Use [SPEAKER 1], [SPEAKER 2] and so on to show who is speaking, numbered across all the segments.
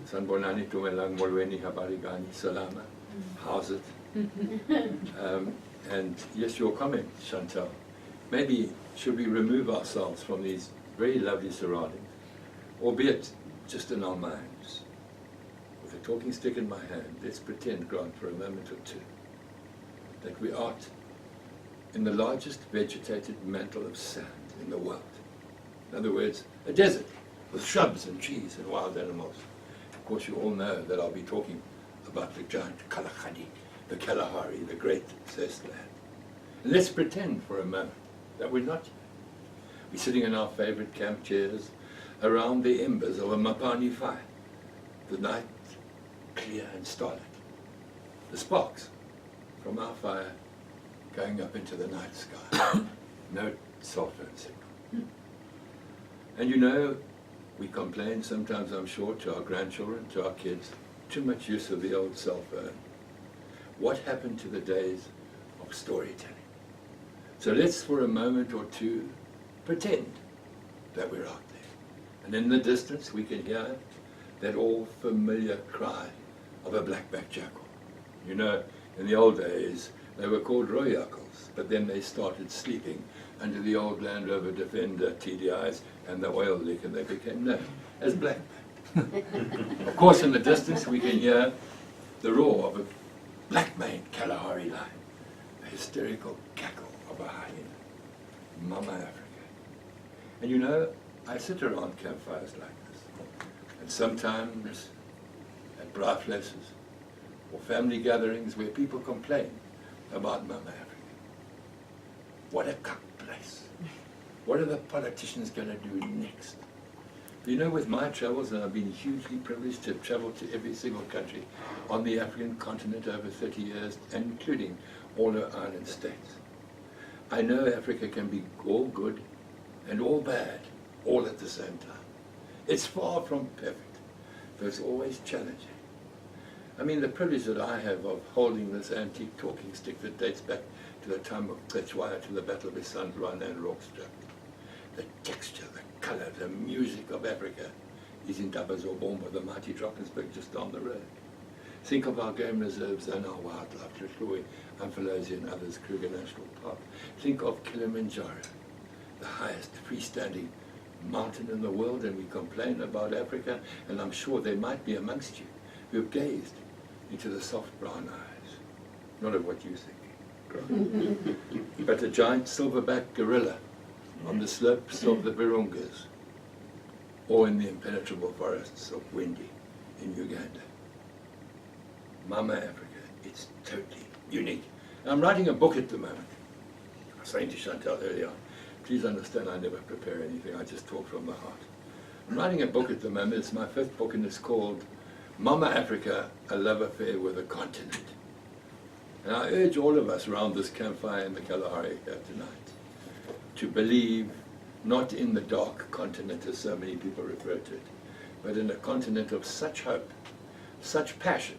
[SPEAKER 1] Sanbonani tumelang molweni habari gani salama. How's it? And yes, your comment, Chantal. Maybe should we remove ourselves from these very lovely surroundings, albeit just in our minds, with a talking stick in my hand, let's pretend, Grant, for a moment or two, that we are in the largest vegetated mantle of sand in the world. In other words, a desert with shrubs and trees and wild animals. Of course, you all know that I'll be talking about the giant Kalahari, the Kalahari, the great zest land. And let's pretend for a moment that we're not. We're sitting in our favorite camp chairs around the embers of a mopani fire. The night clear and starlit. The sparks from our fire going up into the night sky. No cell phone signal. And you know, we complain sometimes, I'm sure, to our grandchildren, to our kids, too much use of the old cell phone. What happened to the days of storytelling? So let's, for a moment or two, pretend that we're out there. And in the distance, we can hear that all familiar cry of a black-backed jackal. You know, in the old days, they were called royakals, but then they started sleeping under the old Land Rover Defender TDIs and the oil leak, and they became known as black-backed. Of course, in the distance, we can hear the roar of a black-maned Kalahari lion, a hysterical cackle of a hyena. Mama Africa. And you know, I sit around campfires like this, and sometimes at braai places or family gatherings where people complain about Mama Africa. What a cuck place. What are the politicians going to do next? You know, with my travels, and I've been hugely privileged to travel to every single country on the African continent over 30 years, including all the island states. I know Africa can be all good and all bad, all at the same time. It's far from perfect, but it's always challenging. I mean, the privilege that I have of holding this antique talking stick that dates back to the time of Cetshwayo, to the Battle of Isandlwana and Rockstruck. The texture, the colour, the music of Africa is in Dabazobomba, the mighty Drakensberg just down the road. Think of our game reserves and our wildlife, Tlhoi, Amphalosia and others, Kruger National Park. Think of Kilimanjaro, the highest freestanding mountain in the world, and we complain about Africa, and I'm sure there might be amongst you who have gazed into the soft brown eyes, not of what you think, but a giant silverback gorilla on the slopes of the Virungas, or in the impenetrable forests of Wendy in Uganda. Mama Africa, it's totally unique. And I'm writing a book at the moment. I was saying to Chantal earlier on, please understand I never prepare anything, I just talk from the heart. I'm writing a book at the moment, it's my fifth book, and it's called Mama Africa, A Love Affair with a Continent. And I urge all of us around this campfire in the Kalahari here tonight to believe not in the dark continent as so many people refer to it, but in a continent of such hope, such passion,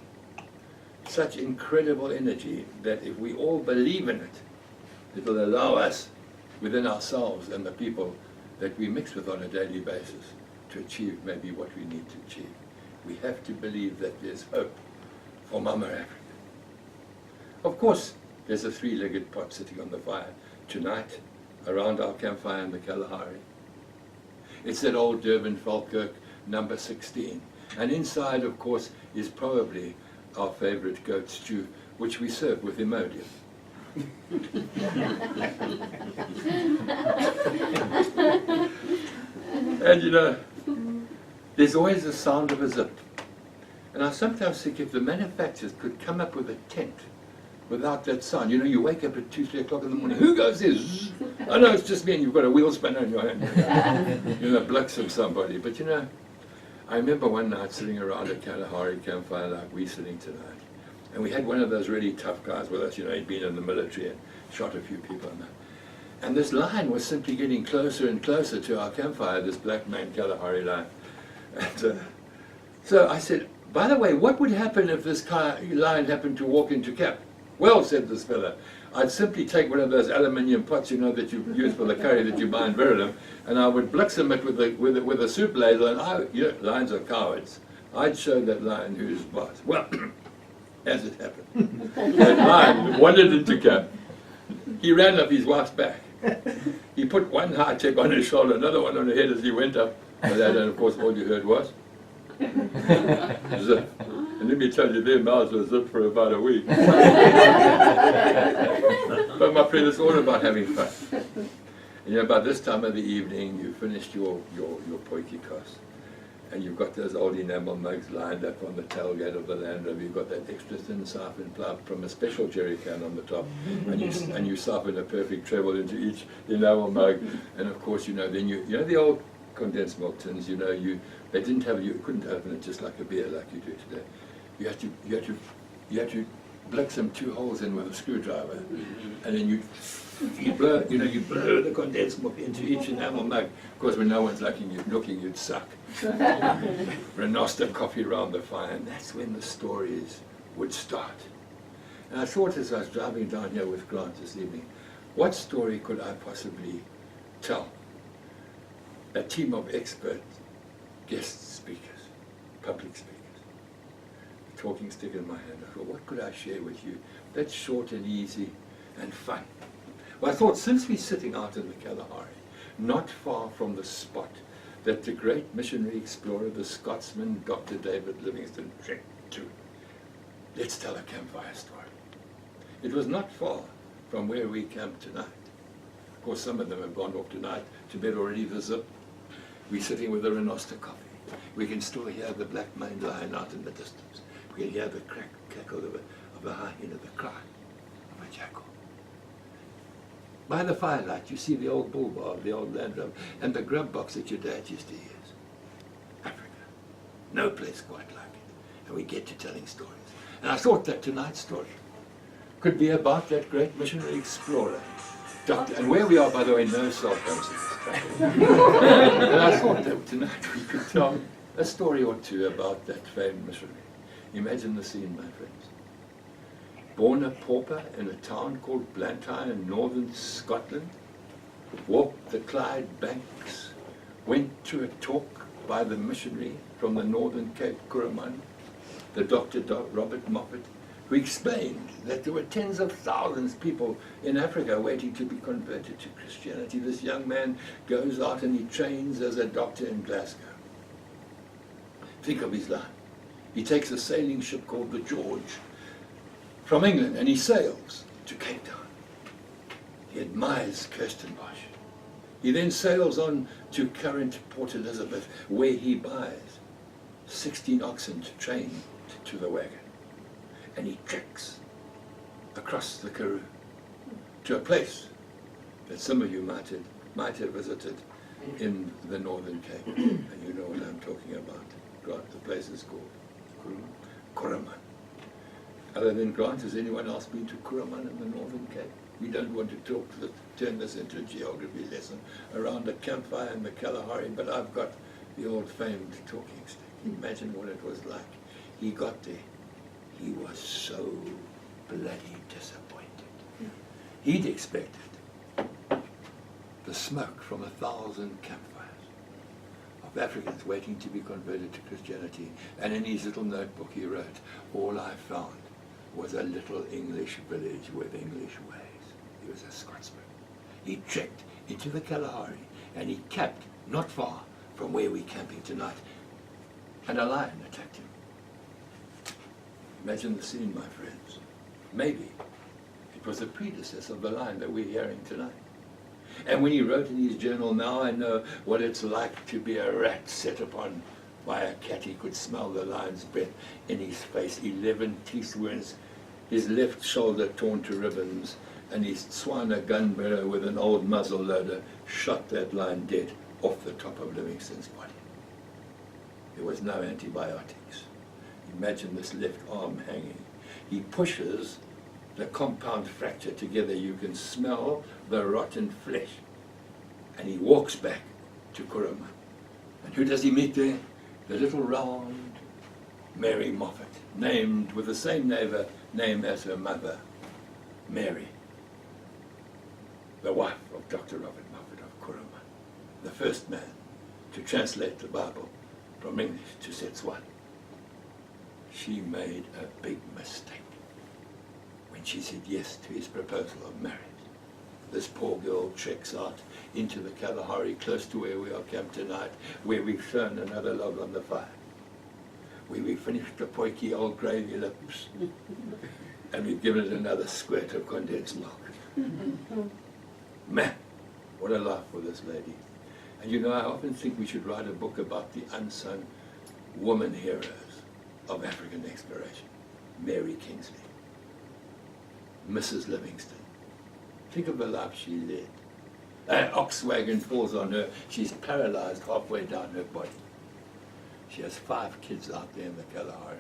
[SPEAKER 1] such incredible energy that if we all believe in it, it will allow us within ourselves and the people that we mix with on a daily basis to achieve maybe what we need to achieve. We have to believe that there's hope for Mama Africa. Of course, there's a three-legged pot sitting on the fire tonight around our campfire in the Kalahari. It's that old Durban Falkirk number 16. And inside, of course, is probably our favorite goat stew, which we serve with Imodium. And you know, there's always the sound of a zip. And I sometimes think if the manufacturers could come up with a tent without that sound, you know, you wake up at 2, 3 o'clock in the morning, who goes this? I know it's just me and you've got a wheel spanner in your hand. You know, blocks of somebody. But you know, I remember one night sitting around a Kalahari campfire like we're sitting tonight. And we had one of those really tough guys with us, you know, he'd been in the military and shot a few people. And this lion was simply getting closer and closer to our campfire, this black-maned Kalahari lion. And so I said, by the way, what would happen if this lion happened to walk into camp? Well, said this fella, I'd simply take one of those aluminium pots, you know, that you use for the curry that you buy in Verulam, and I would blix him it with a soup ladle, and you know, lions are cowards. I'd show that lion who's boss. Well, as it happened, that lion wandered into camp. He ran up his wife's back. He put one high check on his shoulder, another one on her head as he went up. And of course, all you heard was zip. And let me tell you, their mouths were zipped for about a week. But my friend, it's all about having fun. And you know, by this time of the evening, you've finished your poikie course. And you've got those old enamel mugs lined up on the tailgate of the Land Rover. You've got that extra thin siphon plug from a special jerry can on the top, and you siphon a perfect treble into each enamel mug. And of course, you know, then you know the old condensed milk tins. You know, you couldn't open it just like a beer like you do today. You had to blick some 2 holes in with a screwdriver, and then you blow the condensed milk into each enamel mug. Of course, when no one's looking, you'd suck. Renoster coffee round the fire, and that's when the stories would start. And I thought as I was driving down here with Grant this evening, what story could I possibly tell a team of expert guest speakers, public speakers? A talking stick in my hand. I thought, what could I share with you that's short and easy and fun? Well, I thought, since we're sitting out in the Kalahari, not far from the spot that the great missionary explorer, the Scotsman, Dr. David Livingstone, trekked to, let's tell a campfire story. It was not far from where we camped tonight. Of course, some of them have gone off tonight to bed already, the zip. We're sitting with a Renoster coffee. We can still hear the black-maned lion out in the distance. We can hear the cackle of a hyena, the cry of a jackal. By the firelight, you see the old bull bar of the old Land Rover and the grub box that your dad used to use. Africa. No place quite like it. And we get to telling stories. And I thought that tonight's story could be about that great missionary explorer. And where we are, by the way, no cell phones in this country. And I thought that tonight we could tell a story or two about that famed missionary. Imagine the scene, my friends. Born a pauper in a town called Blantyre in northern Scotland, walked the Clyde banks, went to a talk by the missionary from the northern Cape, Kuruman, the Dr. Robert Moffat, who explained that there were tens of thousands of people in Africa waiting to be converted to Christianity. This young man goes out and he trains as a doctor in Glasgow. Think of his life. He takes a sailing ship called the George from England, and he sails to Cape Town. He admires Kirstenbosch. He then sails on to current Port Elizabeth, where he buys 16 oxen to train to the wagon. And he treks across the Karoo to a place that some of you might have visited in the Northern Cape. And you know what I'm talking about. Grant, the place is called Kuruman. Other than Grant, has anyone else been to Kuruman in the Northern Cape? We don't want to turn this into a geography lesson around a campfire in the Kalahari, but I've got the old famed talking stick. Imagine what it was like. He got there. He was so bloody disappointed. He'd expected the smoke from 1,000 campfires of Africans waiting to be converted to Christianity. And in his little notebook he wrote, all I found was a little English village with English ways. He was a Scotsman. He trekked into the Kalahari and he camped not far from where we're camping tonight. And a lion attacked him. Imagine the scene, my friends. Maybe it was a predecessor of the lion that we're hearing tonight. And when he wrote in his journal, now I know what it's like to be a rat set upon by a cat. He could smell the lion's breath in his face, 11 teeth wounds, his left shoulder torn to ribbons, and his Tswana gun bearer with an old muzzle loader shot that lion dead off the top of Livingstone's body. There was no antibiotics. Imagine this left arm hanging. He pushes the compound fracture together. You can smell the rotten flesh. And he walks back to Kuruman. And who does he meet there? The little round Mary Moffat, named with the same name as her mother, Mary, the wife of Dr. Robert Moffat of Kuruman, the first man to translate the Bible from English to Setswana. she made a big mistake when she said yes to his proposal of marriage. This poor girl treks out into the Kalahari, close to where we are camped tonight, where we've thrown another log on the fire, where we finished the poiky old gravy lips, and we've given it another squirt of condensed milk. Man, what a life for this lady. And you know, I often think we should write a book about the unsung woman heroes of African exploration. Mary Kingsley, Mrs. Livingston. Think of the life she led. An ox wagon falls on her. She's paralyzed halfway down her body. She has 5 kids out there in the Kalahari.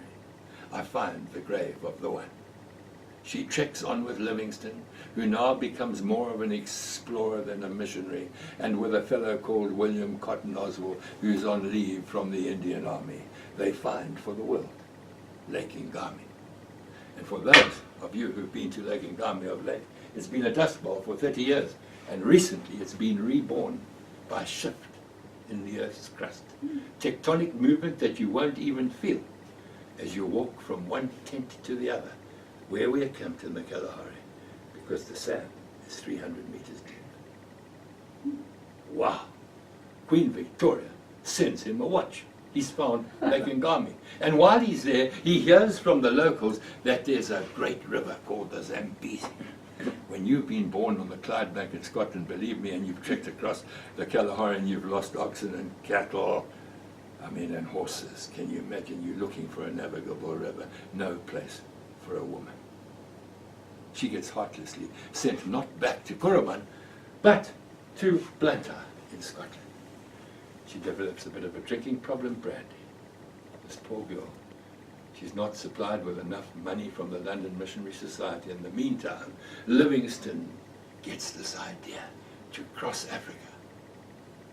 [SPEAKER 1] I find the grave of the one. She treks on with Livingston, who now becomes more of an explorer than a missionary, and with a fellow called William Cotton Oswald, who's on leave from the Indian Army. They find for the world Lake Ngami. And for those of you who've been to Lake Ngami of late, it's been a dust bowl for 30 years, and recently it's been reborn by shift in the Earth's crust. Tectonic movement that you won't even feel as you walk from one tent to the other, where we are camped in the Kalahari, because the sand is 300 meters deep. Wow! Queen Victoria sends him a watch. He's found Lake Ngami. And while he's there, he hears from the locals that there's a great river called the Zambezi. When you've been born on the Clydebank in Scotland, believe me, and you've trekked across the Kalahari and you've lost oxen and cattle, and horses, can you imagine you looking for a navigable river? No place for a woman. She gets heartlessly sent not back to Kuruman, but to Blantyre in Scotland. She develops a bit of a drinking problem, brandy. This poor girl. She's not supplied with enough money from the London Missionary Society. In the meantime, Livingston gets this idea to cross Africa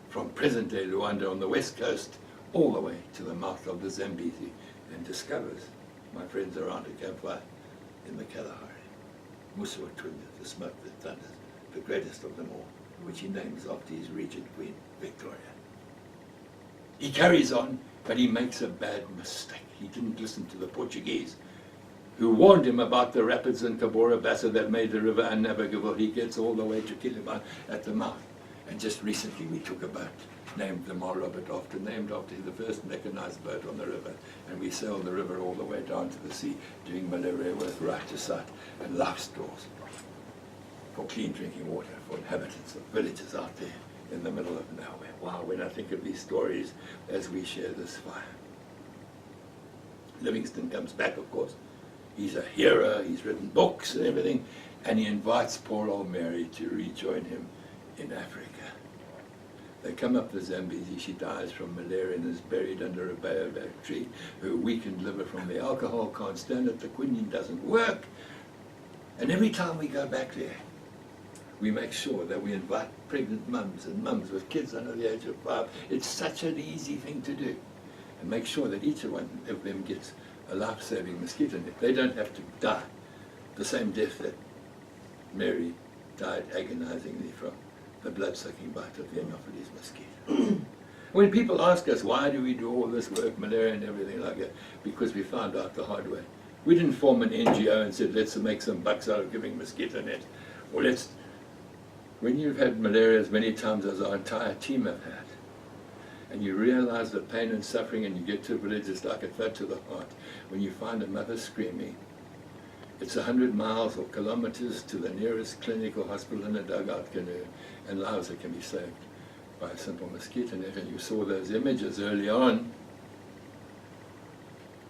[SPEAKER 1] from present-day Luanda on the west coast all the way to the mouth of the Zambezi, and discovers, my friends around a campfire, in the Kalahari, Muswa Twinder, the smoke that thunders, the greatest of them all, which he names after his regent queen, Victoria. He carries on, but he makes a bad mistake. He didn't listen to the Portuguese, who warned him about the rapids in Cabora Bassa that made the river unnavigable. He gets all the way to Kiliman at the mouth. And just recently we took a boat, named the Ma Robert, named after the first mechanized boat on the river. And we sailed the river all the way down to the sea, doing malaria work right to sight, and life stores for clean drinking water for inhabitants of villages out there in the middle of nowhere. Wow, when I think of these stories as we share this fire. Livingston comes back, of course. He's a hero, he's written books and everything, and he invites poor old Mary to rejoin him in Africa. They come up the Zambezi. She dies from malaria and is buried under a baobab tree. Her weakened liver from the alcohol can't stand it, the quinine doesn't work. And every time we go back there, we make sure that we invite pregnant mums and mums with kids under the age of 5. It's such an easy thing to do. And make sure that each one of them gets a life-saving mosquito net. They don't have to die the same death that Mary died agonizingly from the blood-sucking bite of the Anopheles mosquito. When people ask us, why do we do all this work, malaria and everything like that, because we found out the hard way. We didn't form an NGO and said, let's make some bucks out of giving mosquito nets. Or let's, when you've had malaria as many times as our entire team have had, and you realize the pain and suffering, and you get to a village, it's like a thud to the heart. When you find a mother screaming, it's 100 miles or kilometers to the nearest clinic or hospital in a dugout canoe, and lives that can be saved by a simple mosquito net. And you saw those images early on,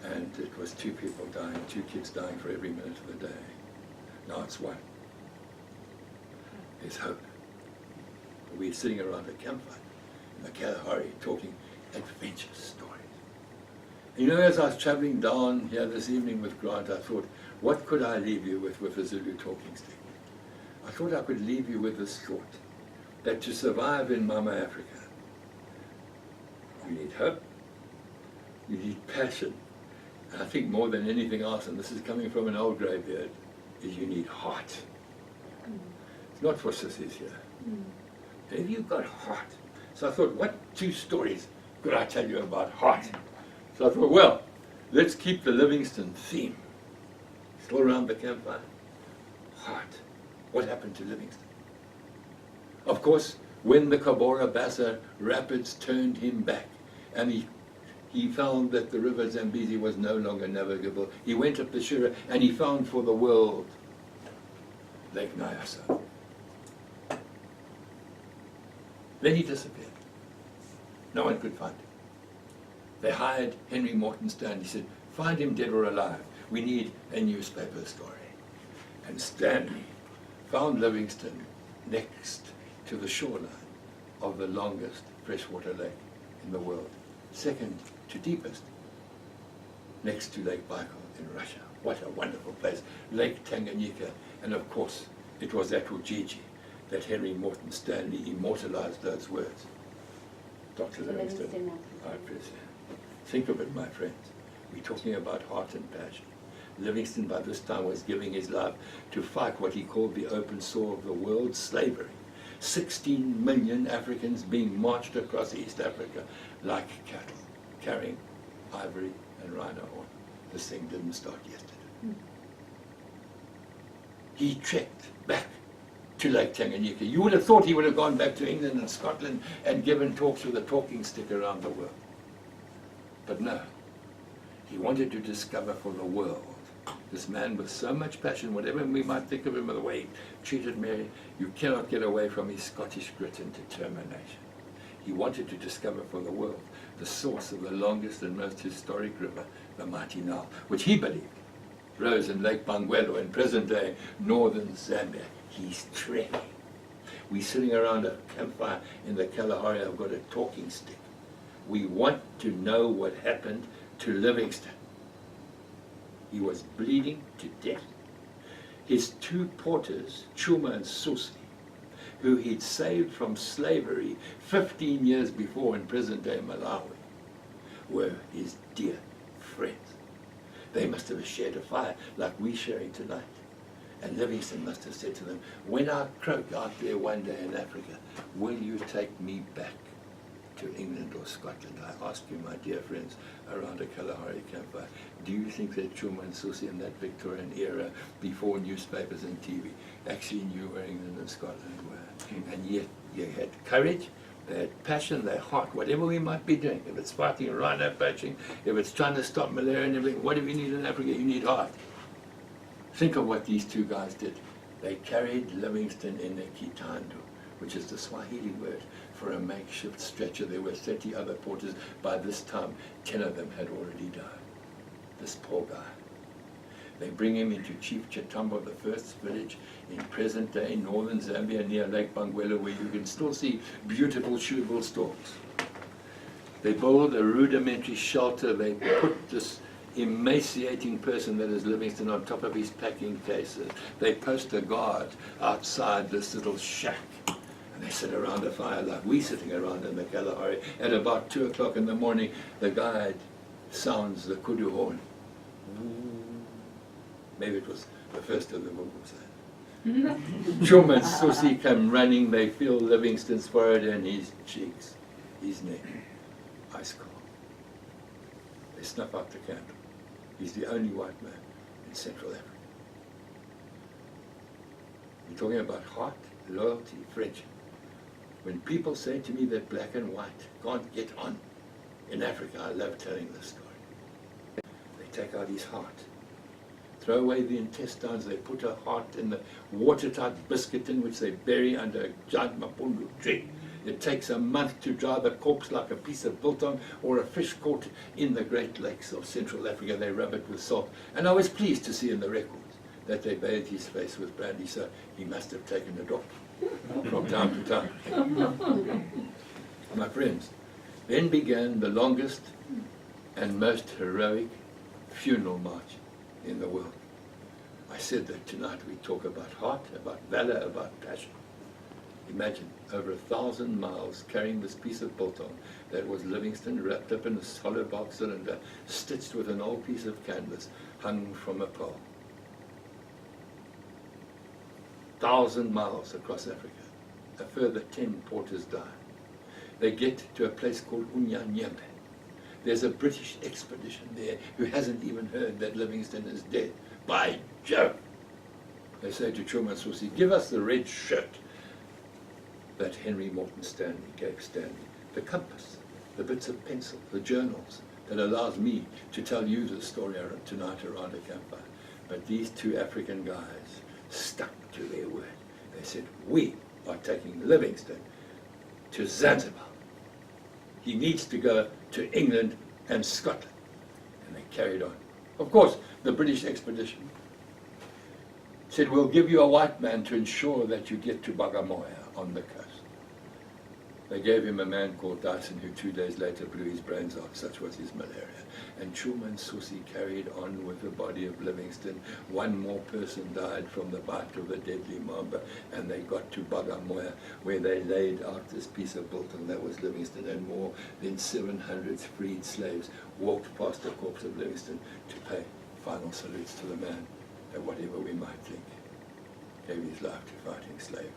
[SPEAKER 1] and it was 2 people dying, 2 kids dying for every minute of the day. Now it's 1. There's hope. We're sitting around a campfire in the Kalahari talking adventure stories. You know, as I was traveling down here this evening with Grant, I thought, what could I leave you with a Zulu talking stick? I thought I could leave you with this thought, that to survive in Mama Africa, you need hope, you need passion, and I think more than anything else, and this is coming from an old greybeard, is you need heart. It's not for sissies here. Have you got heart? So I thought, what 2 stories could I tell you about heart? So I thought, well, Let's keep the Livingston theme still around the campfire. Heart. What happened to Livingston? Of course, when the Cabora Bassa rapids turned him back, and he found that the river Zambezi was no longer navigable, he went up the Shira and he found for the world Lake Nyasa. Then he disappeared. No one could find him. They hired Henry Morton Stanley. He said, find him dead or alive. We need a newspaper story. And Stanley found Livingston next to the shoreline of the longest freshwater lake in the world, second to deepest, next to Lake Baikal in Russia. What a wonderful place. Lake Tanganyika. And of course, it was at Ujiji that Henry Morton Stanley immortalized those words. Dr. Livingston, I appreciate it. Think of it, my friends. We're talking about heart and passion. Livingston by this time was giving his life to fight what he called the open sore of the world, slavery. 16 million Africans being marched across East Africa like cattle, carrying ivory and rhino horn. This thing didn't start yesterday. He trekked back to Lake Tanganyika. You would have thought he would have gone back to England and Scotland and given talks with a talking stick around the world. But no, he wanted to discover for the world. This man with so much passion, whatever we might think of him, the way he treated Mary, you cannot get away from his Scottish grit and determination. He wanted to discover for the world the source of the longest and most historic river, the mighty Nile, which he believed rose in Lake Bangweolo in present-day northern Zambia. He's trekking. We're sitting around a campfire in the Kalahari. I've got a talking stick. We want to know what happened to Livingston. He was bleeding to death. His two porters, Chuma and Susi, who he'd saved from slavery 15 years before in present-day Malawi, were his dear friends. They must have shared a fire like we're sharing tonight. And Livingston must have said to them, when I croak out there one day in Africa, will you take me back to England or Scotland? I ask you, my dear friends, around a Kalahari campfire, do you think that Chuma and Susi in that Victorian era, before newspapers and TV, actually knew where England and Scotland were? And yet you had courage, they had passion, their heart, whatever we might be doing. If it's fighting rhino poaching, if it's trying to stop malaria and everything, whatever you need in Africa, you need heart. Think of what these two guys did. They carried Livingston in their kitando, which is the Swahili word for a makeshift stretcher. There were 30 other porters. By this time, 10 of them had already died. This poor guy. They bring him into Chief Chitambo, the first village in present-day northern Zambia near Lake Bangweolo, where you can still see beautiful shoebull stalks. They build a rudimentary shelter. They put this emaciating person that is Livingston on top of his packing cases. They post a guard outside this little shack. And they sit around a fire like we sitting around in the Kalahari. At about 2 o'clock in the morning, the guide sounds the kudu horn. Maybe it was the first of the Vuvuza. Chuma and Susi come running. They feel Livingston's forehead and his cheeks, his neck, ice cold. They snuff out the candle. He's the only white man in Central Africa. We're talking about heart, loyalty, friendship. When people say to me that black and white can't get on in Africa, I love telling this story. They take out his heart, throw away the intestines, they put a heart in the watertight biscuit tin which they bury under a giant mapundu tree. It takes a month to dry the corpse like a piece of biltong or a fish caught in the Great Lakes of Central Africa. They rub it with salt. And I was pleased to see in the records that they bathed his face with brandy, so he must have taken a drop from time to time. My friends, then began the longest and most heroic funeral march in the world. I said that tonight we talk about heart, about valor, about passion. Imagine, over 1,000 miles carrying this piece of biltong that was Livingston wrapped up in a hollow bulk cylinder, stitched with an old piece of canvas, hung from a pole. 1,000 miles across Africa. A further 10 porters die. They get to a place called Unyanyembe. there's a British expedition there who hasn't even heard that Livingstone is dead. By Jove! They say to Truman Susi, give us the red shirt that Henry Morton Stanley gave Stanley, the compass, the bits of pencil, the journals that allows me to tell you the story tonight around a campfire. But these two African guys stuck to their word. They said, we are taking Livingstone to Zanzibar. He needs to go to England and Scotland. And they carried on. Of course, the British expedition said, we'll give you a white man to ensure that you get to Bagamoyo on the coast. They gave him a man called Dyson, who 2 days later blew his brains out, such was his malaria. And Truman Susi carried on with the body of Livingstone. One more person died from the bite of the deadly mamba, and they got to Bagamoyo, where they laid out this piece of biltong that was Livingstone, and more than 700 freed slaves walked past the corpse of Livingstone to pay final salutes to the man that, whatever we might think, gave his life to fighting slavery.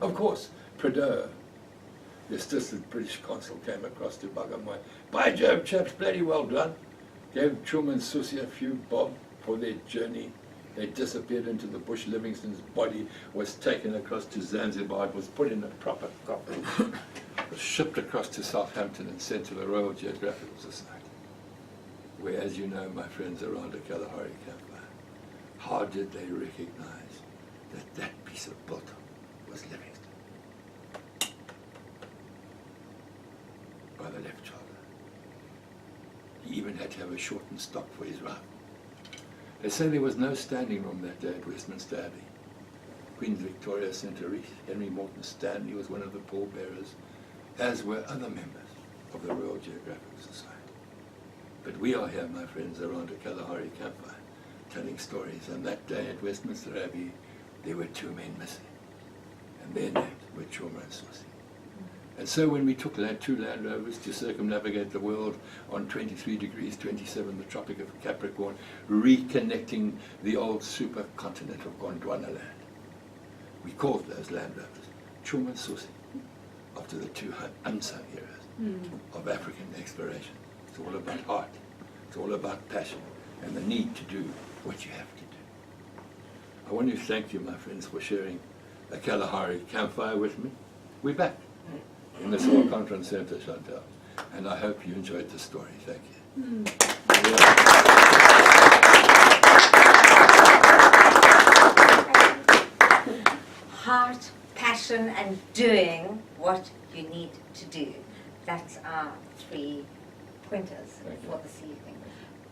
[SPEAKER 1] Of course, Prideaux, the assistant British consul, came across to Bagamoyo. By Jove, chaps, bloody well done. Gave Truman Susi a few bob for their journey. They disappeared into the bush. Livingstone's body was taken across to Zanzibar. It was put in a proper coffin. It was shipped across to Southampton and sent to the Royal Geographical Society, where, as you know, my friends, around the Kalahari campfire, how did they recognize that that piece of biltong was Livingstone? By the left shoulder. He even had to have a shortened stock for his rifle. They say there was no standing room that day at Westminster Abbey. Queen Victoria sent a wreath. Henry Morton Stanley was one of the pallbearers, as were other members of the Royal Geographical Society. But we are here, my friends, around a Kalahari campfire, telling stories. And that day at Westminster Abbey, there were two men missing. And their names were Choma and Susi. And so when we took two Land Rovers to circumnavigate the world on 23 degrees 27, the Tropic of Capricorn, reconnecting the old supercontinent of Gondwana land, we called those Land Rovers Chuma and Susi, after the two unsung heroes of African exploration. It's all about heart, it's all about passion, and the need to do what you have to do. I want to thank you, my friends, for sharing a Kalahari campfire with me. We're back in the Small Conference Centre, Chantal, and I hope you enjoyed the story. Thank you.
[SPEAKER 2] Heart, passion, and doing what you need to do. That's our 3 pointers for this evening.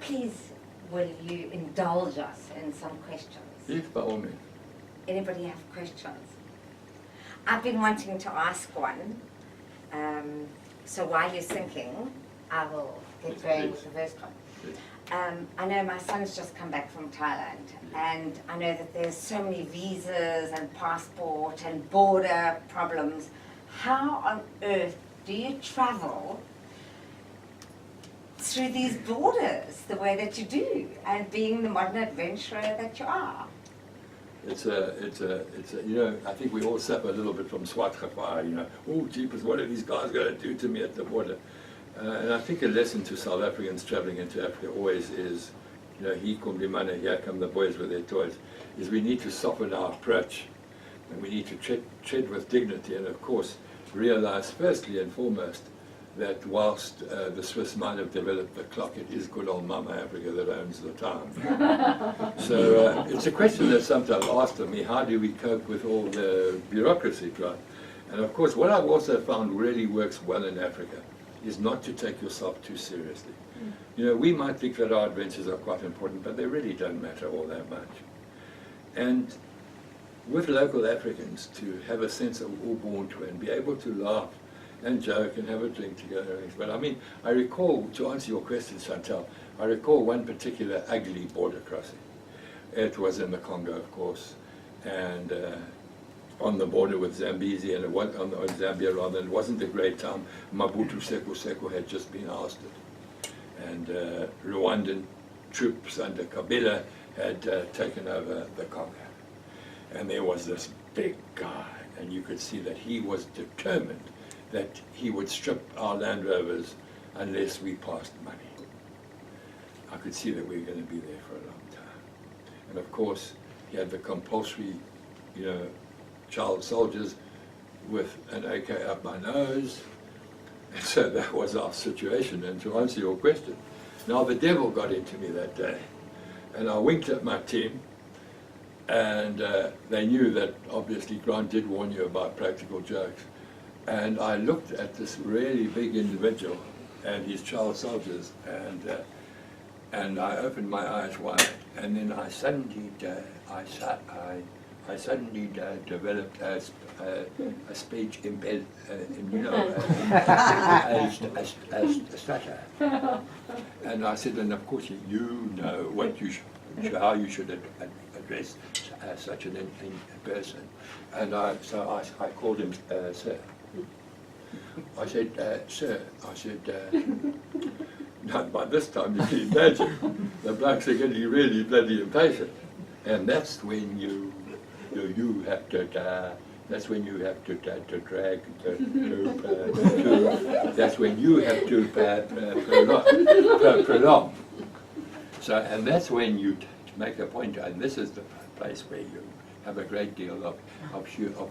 [SPEAKER 2] Please, will you indulge us in some questions?
[SPEAKER 1] Yes, by all means.
[SPEAKER 2] Anybody have questions? I've been wanting to ask one. So while you're thinking, I will get going with the first one. I know my son's just come back from Thailand, and I know that there's so many visas and passport and border problems. How on earth do you travel through these borders the way that you do, and being the modern adventurer that you are?
[SPEAKER 1] It's a, you know, I think we all suffer a little bit from swatgevaar, you know, oh, jeepers, what are these guys going to do to me at the border? And I think a lesson to South Africans traveling into Africa always is, you know, hier kom die manne, here come the boys with their toys, is we need to soften our approach, and we need to tread with dignity, and of course realize firstly and foremost that whilst the Swiss might have developed the clock, it is good old Mama Africa that owns the time. So it's a question that sometimes asked of me, how do we cope with all the bureaucracy, right? And of course, what I've also found really works well in Africa is not to take yourself too seriously. You know, we might think that our adventures are quite important, but they really don't matter all that much. And with local Africans, to have a sense of ubuntu and be able to laugh and joke and have a drink together. But I mean, I recall, to answer your question, Chantal, I recall one particular ugly border crossing. It was in the Congo, of course, and on the border with Zambezi, and it was on Zambia rather, and it wasn't a great time. Mobutu Seko Seko had just been ousted, and Rwandan troops under Kabila had taken over the Congo. And there was this big guy, and you could see that he was determined that he would strip our Land Rovers unless we passed money. I could see that we were going to be there for a long time. And of course, he had the compulsory, you know, child soldiers with an AK up my nose. And so that was our situation. And to answer your question, now the devil got into me that day. And I winked at my team, and they knew that obviously Grant did warn you about practical jokes. And I looked at this really big individual and his child soldiers, and I opened my eyes wide, and then I suddenly developed a speech imped, you know, a stutter. And I said, and of course you know what you should, how you should address such an person. And so I called him sir. I said, sir, I said, now by this time you can imagine the blokes are getting really bloody impatient. And that's when you have to, that's when you have to drag, that's when you have to prolong. So, and that's when you make a point, and this is the place where you have a great deal of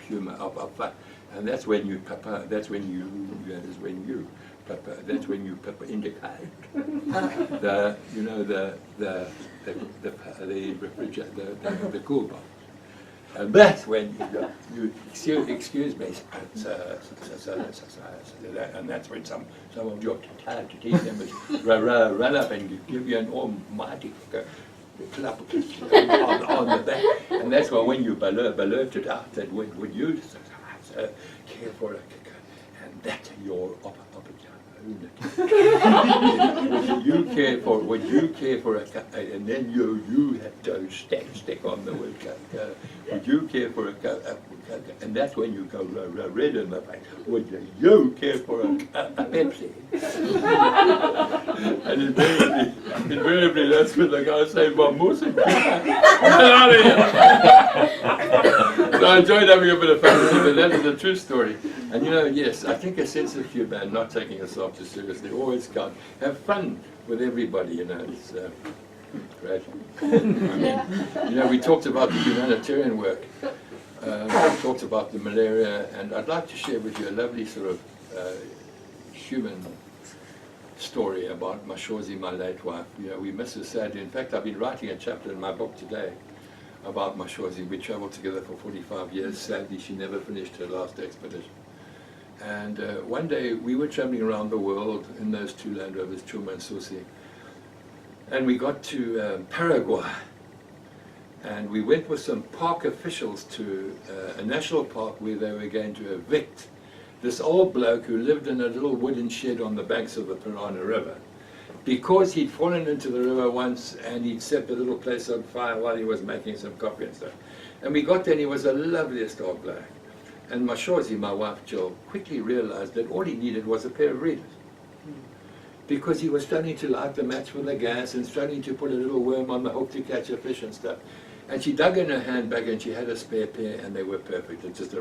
[SPEAKER 1] humor, of fun. And that's when you indicate the, you know, the cool box. And that's when you excuse me, and that's when some of your talented team members run up and give you an almighty clap on the back. And that's when you blurted out that would you care for a kicker, and that's your opportunity. Would you care for a cup, and then you have to stick on the word cup. Would you care for a cup, and that's when you go red in the face. Would you care for a Pepsi? And invariably that's when the guy say, "Vamos and out of here." So I enjoyed having a bit of fun with him, but that is a true story. And you know, yes, I think a sense of humor and not taking yourself too seriously always count. Have fun with everybody, you know. It's great. I mean, you know, we talked about the humanitarian work. We talked about the malaria, and I'd like to share with you a lovely sort of human story about Mashozi, my late wife. You know, we miss her sadly. In fact, I've been writing a chapter in my book today about Mashozi. We travelled together for 45 years. Sadly, she never finished her last expedition. And one day we were travelling around the world in those two Land Rovers, Chuma and Susi, and we got to Paraguay. And we went with some park officials to a national park where they were going to evict this old bloke who lived in a little wooden shed on the banks of the Parana River, because he'd fallen into the river once and he'd set the little place on fire while he was making some coffee and stuff. And we got there and he was the loveliest old bloke. And Mashozi, my wife Jill, quickly realized that all he needed was a pair of readers, because he was starting to light the match with the gas and starting to put a little worm on the hook to catch a fish and stuff. And she dug in her handbag and she had a spare pair, and they were perfect, just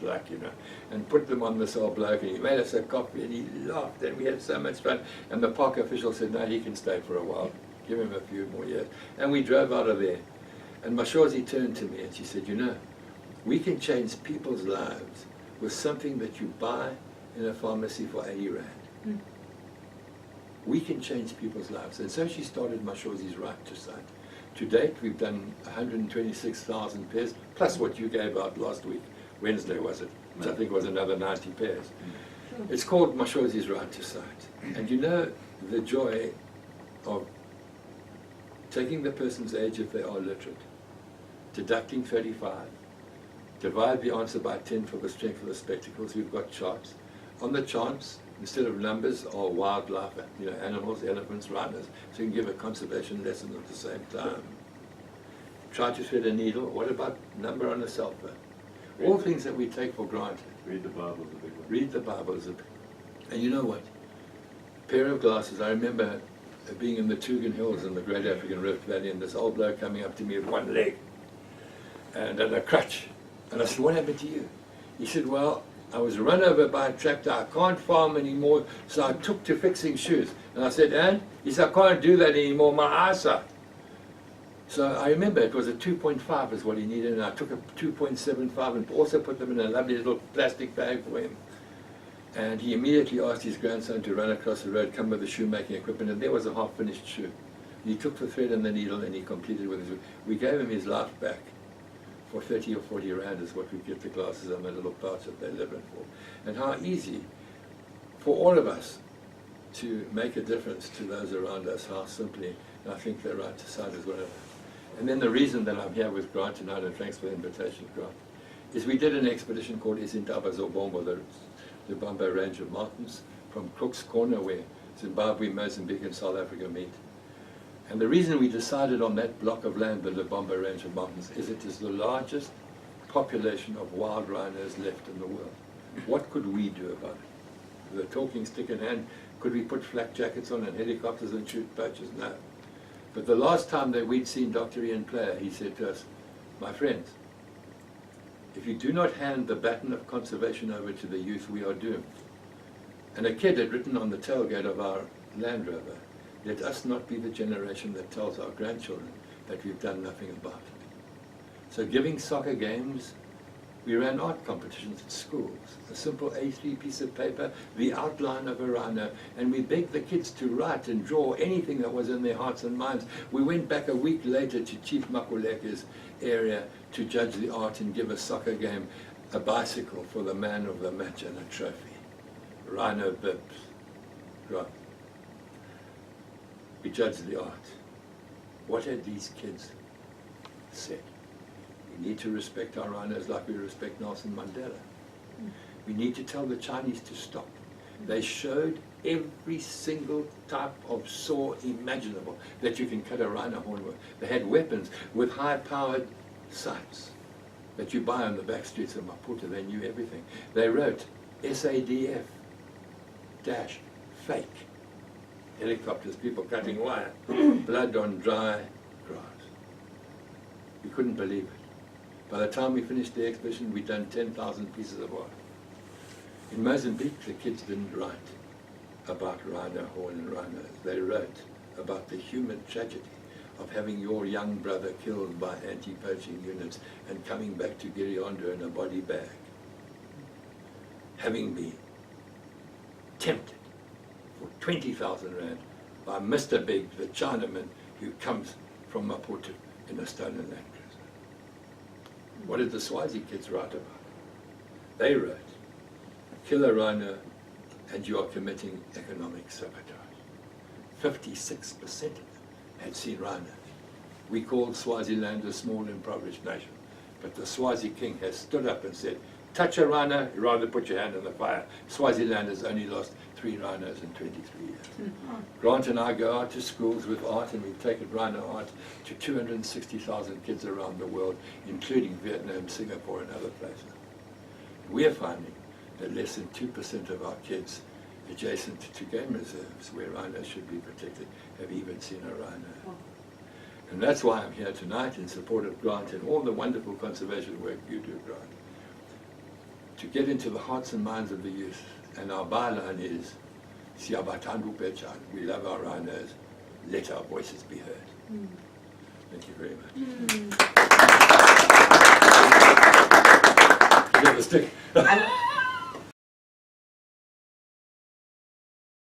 [SPEAKER 1] like, you know, and put them on this old bloke, and he made us a coffee and he laughed and we had so much fun. And the park official said, no, he can stay for a while, give him a few more years. And we drove out of there. And Mashozi turned to me and she said, you know, we can change people's lives with something that you buy in a pharmacy for 80 Rand. Mm. We can change people's lives. And so she started Mashozi's Right to Sight. To date, we've done 126,000 pairs, plus what you gave out last week. Wednesday, was it? Which I think was another 90 pairs. Mm. It's called Mashozi's Right to Sight. And you know the joy of taking the person's age if they are literate, deducting 35, divide the answer by 10 for the strength of the spectacles. We've got charts. On the charts, instead of numbers, are wildlife, you know, animals, elephants, rhinos. So you can give a conservation lesson at the same time. Try to thread a needle. What about number on a cell phone? All things that we take for granted.
[SPEAKER 3] Read the Bible is a big one.
[SPEAKER 1] Read the Bible is a big one. And you know what? A pair of glasses. I remember being in the Tugan Hills in the Great African Rift Valley, and this old bloke coming up to me with one leg and a crutch. And I said, what happened to you? He said, well, I was run over by a tractor. I can't farm anymore, so I took to fixing shoes. And I said, "And?" He said, "I can't do that anymore, my eyes are." So I remember it was a 2.5 is what he needed, and I took a 2.75 and also put them in a lovely little plastic bag for him. And he immediately asked his grandson to run across the road, come with the shoemaking equipment, and there was a half-finished shoe. He took the thread and the needle and he completed with his. We gave him his life back for 30 or 40 rand is what we get the glasses and the little pouch that they live in for. And how easy for all of us to make a difference to those around us, how simply, and I think they're right to cite as well. And then the reason that I'm here with Grant tonight, and thanks for the invitation, Grant, is we did an expedition called Izintaba Zobombo, the Bambo range of mountains, from Crook's Corner, where Zimbabwe, Mozambique, and South Africa meet. And the reason we decided on that block of land, the Lubombo range of mountains, is it is the largest population of wild rhinos left in the world. What could we do about it? With a talking stick in hand, could we put flak jackets on and helicopters and shoot poachers? No. But the last time that we'd seen Dr. Ian Player, he said to us, "My friends, if you do not hand the baton of conservation over to the youth, we are doomed." And a kid had written on the tailgate of our Land Rover, "Let us not be the generation that tells our grandchildren that we've done nothing about it." So giving soccer games, we ran art competitions at schools, a simple A3 piece of paper, the outline of a rhino, and we begged the kids to write and draw anything that was in their hearts and minds. We went back a week later to Chief Makuleke's area to judge the art and give a soccer game, a bicycle for the man of the match and a trophy. Rhino bibs. Right. We judged the art. What had these kids said? We need to respect our rhinos like we respect Nelson Mandela. We need to tell the Chinese to stop. They showed every single type of saw imaginable that you can cut a rhino horn with. They had weapons with high-powered sights that you buy on the back streets of Maputo. They knew everything. They wrote SADF dash fake. Helicopters, people cutting wire, blood on dry grass. We couldn't believe it. By the time we finished the expedition, we'd done 10,000 pieces of art. In Mozambique, the kids didn't write about rhino horn and rhinos. They wrote about the human tragedy of having your young brother killed by anti-poaching units and coming back to Giriondo in a body bag. Having been tempted for 20,000 rand by Mr. Big, the Chinaman who comes from Maputo in a stolen Land Cruiser. What did the Swazi kids write about? They wrote, "Kill a rhino and you are committing economic sabotage." 56% of them had seen rhinos. We called Swaziland a small impoverished nation, but the Swazi king has stood up and said, "Touch a rhino, you rather put your hand in the fire." Swaziland has only lost 3 rhinos in 23 years. Grant and I go out to schools with art, and we've taken rhino art to 260,000 kids around the world, including Vietnam, Singapore, and other places. We are finding that less than 2% of our kids adjacent to game reserves, where rhinos should be protected, have even seen a rhino. And that's why I'm here tonight in support of Grant and all the wonderful conservation work you do, Grant, to get into the hearts and minds of the youth. And our byline is, "Siyabathanda upechana." We love our rhinos. Let our voices be heard. Thank you very much. You have a stick.